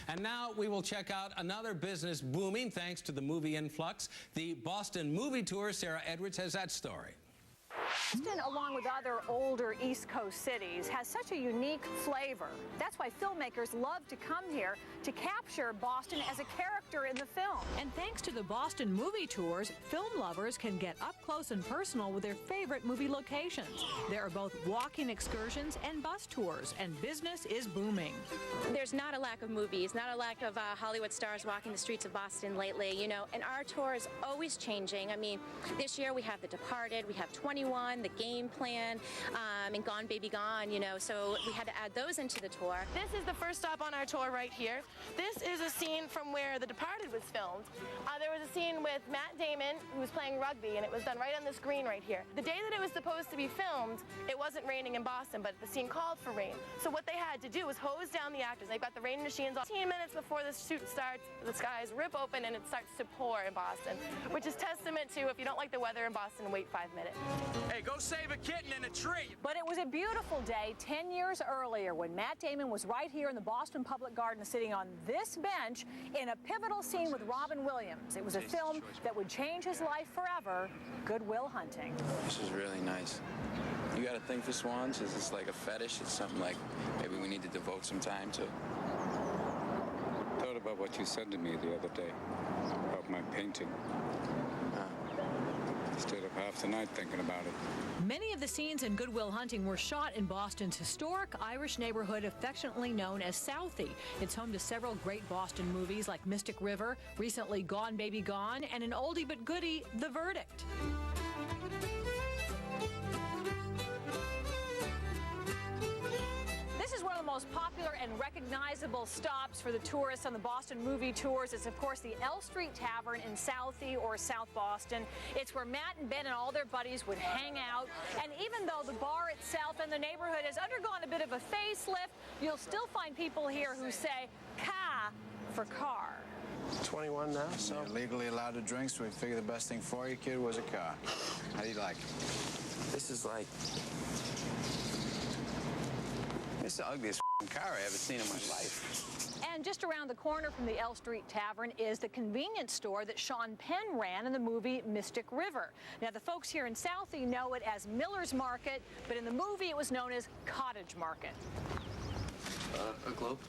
And now we will check out another business booming thanks to the movie influx. The Boston movie tour. Sarah Edwards has that story. Boston, along with other older East Coast cities, has such a unique flavor. That's why filmmakers love to come here to capture Boston as a character in the film. And thanks to the Boston movie tours, film lovers can get up close and personal with their favorite movie locations. There are both walking excursions and bus tours, and business is booming. There's not a lack of movies, not a lack of Hollywood stars walking the streets of Boston lately, and our tour is always changing. I mean, this year we have The Departed, we have 21, The Game Plan, and Gone Baby Gone, so we had to add those into the tour. This is the first stop on our tour right here. This is a scene from where The Departed was filmed. There was a scene with Matt Damon, who was playing rugby, and it was done right on the screen right here. The day that it was supposed to be filmed, it wasn't raining in Boston, but the scene called for rain. So what they had to do was hose down the actors. They've got the rain machines on. 15 minutes before the shoot starts, the skies rip open and it starts to pour in Boston, which is testament to, if you don't like the weather in Boston, wait 5 minutes. Hey, go save a kitten in a tree. But it was a beautiful day 10 years earlier when Matt Damon was right here in the Boston Public Garden sitting on this bench in a pivotal scene with Robin Williams. It was a film that would change his life forever, Good Will Hunting. This is really nice. You got a thing for swans? Is this like a fetish? It's something like maybe we need to devote some time to? I thought about what you said to me the other day about my painting. Stayed up half the night thinking about it. Many of the scenes in Good Will Hunting were shot in Boston's historic Irish neighborhood affectionately known as Southie. It's home to several great Boston movies like Mystic River, recently Gone Baby Gone, and an oldie but goodie, The Verdict. This is one of the most popular and recognizable stops for the tourists on the Boston movie tours. It's, of course, the L Street Tavern in Southie or South Boston. It's where Matt and Ben and all their buddies would hang out. And even though the bar itself and the neighborhood has undergone a bit of a facelift, you'll still find people here who say "ca" for car. 21 now, so you're legally allowed to drink, so we figured the best thing for you, kid, was a car. How do you like it? This is like... It's the ugliest car I ever seen in my life. And just around the corner from the L Street Tavern is the convenience store that Sean Penn ran in the movie Mystic River. Now, the folks here in Southie know it as Miller's Market, but in the movie it was known as Cottage Market. A globe?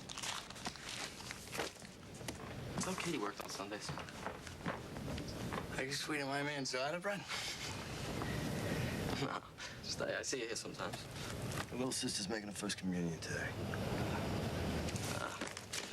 I thought Katie worked on Sundays. Are you sweeting my man's daughter, Brent? No, just I see you here sometimes. Your little sister's making her first communion today.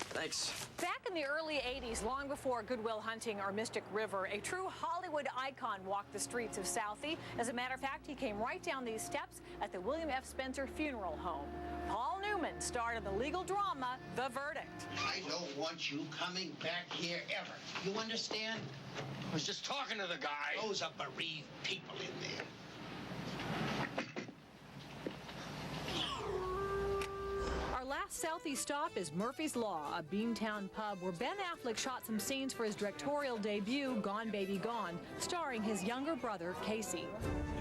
Thanks. Back in the early 80s, long before Good Will Hunting or Mystic River, a true Hollywood icon walked the streets of Southie. As a matter of fact, he came right down these steps at the William F. Spencer Funeral Home. Paul Newman starred in the legal drama, The Verdict. I don't want you coming back here ever. You understand? I was just talking to the guy. Those are bereaved people in there. Our last Southie stop is Murphy's Law, a Beantown pub where Ben Affleck shot some scenes for his directorial debut, Gone Baby Gone, starring his younger brother, Casey.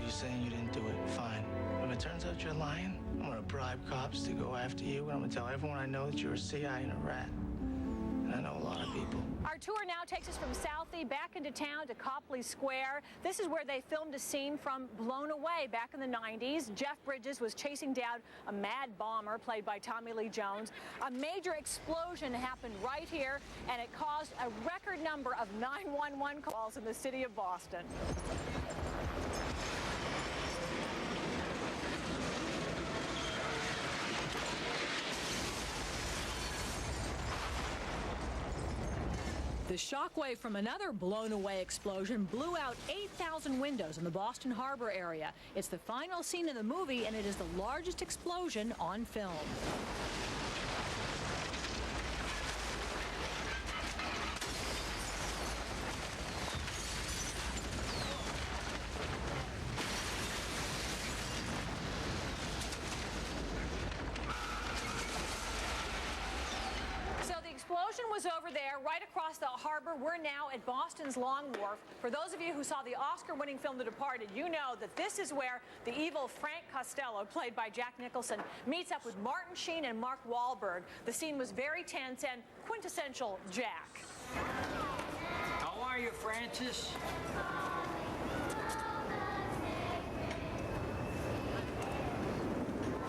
You're saying you didn't do it, fine. If it turns out you're lying, I'm gonna bribe cops to go after you, and I'm gonna tell everyone I know that you're a CI and a rat. And I know a lot of people. Our tour now takes us from Southie back into town to Copley Square. This is where they filmed a scene from Blown Away back in the 90s. Jeff Bridges was chasing down a mad bomber played by Tommy Lee Jones. A major explosion happened right here, and it caused a record number of 911 calls in the city of Boston. The shockwave from another blown-away explosion blew out 8,000 windows in the Boston Harbor area. It's the final scene in the movie, and it is the largest explosion on film. explosion was over there, right across the harbor. We're now at Boston's Long Wharf. For those of you who saw the Oscar-winning film The Departed, you know that this is where the evil Frank Costello, played by Jack Nicholson, meets up with Martin Sheen and Mark Wahlberg. The scene was very tense and quintessential Jack. How are you, Francis?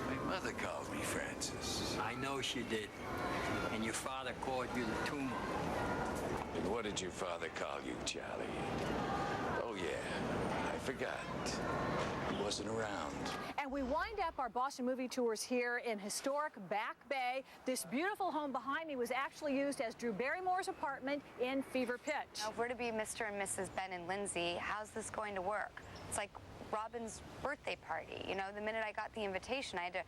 My mother called me Francis. I know she did. And your father called you the tumor. And what did your father call you, Charlie? Oh, yeah. I forgot. He wasn't around. And we wind up our Boston movie tours here in historic Back Bay. This beautiful home behind me was actually used as Drew Barrymore's apartment in Fever Pitch. Now, if we're to be Mr. and Mrs. Ben and Lindsay, how's this going to work? It's like Robin's birthday party. You know, the minute I got the invitation, I had to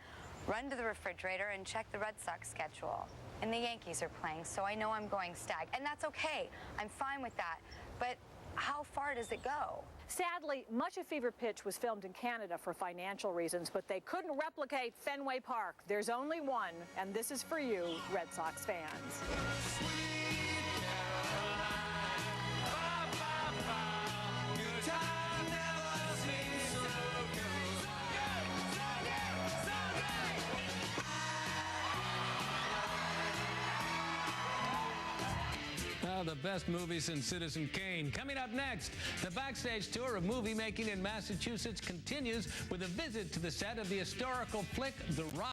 run to the refrigerator and check the Red Sox schedule. And the Yankees are playing, so I know I'm going Stag. And that's okay. I'm fine with that. But how far does it go? Sadly, much of Fever Pitch was filmed in Canada for financial reasons, but they couldn't replicate Fenway Park. There's only one, and this is for you, Red Sox fans. The best movies since Citizen Kane. Coming up next, the backstage tour of movie making in Massachusetts continues with a visit to the set of the historical flick The Rock.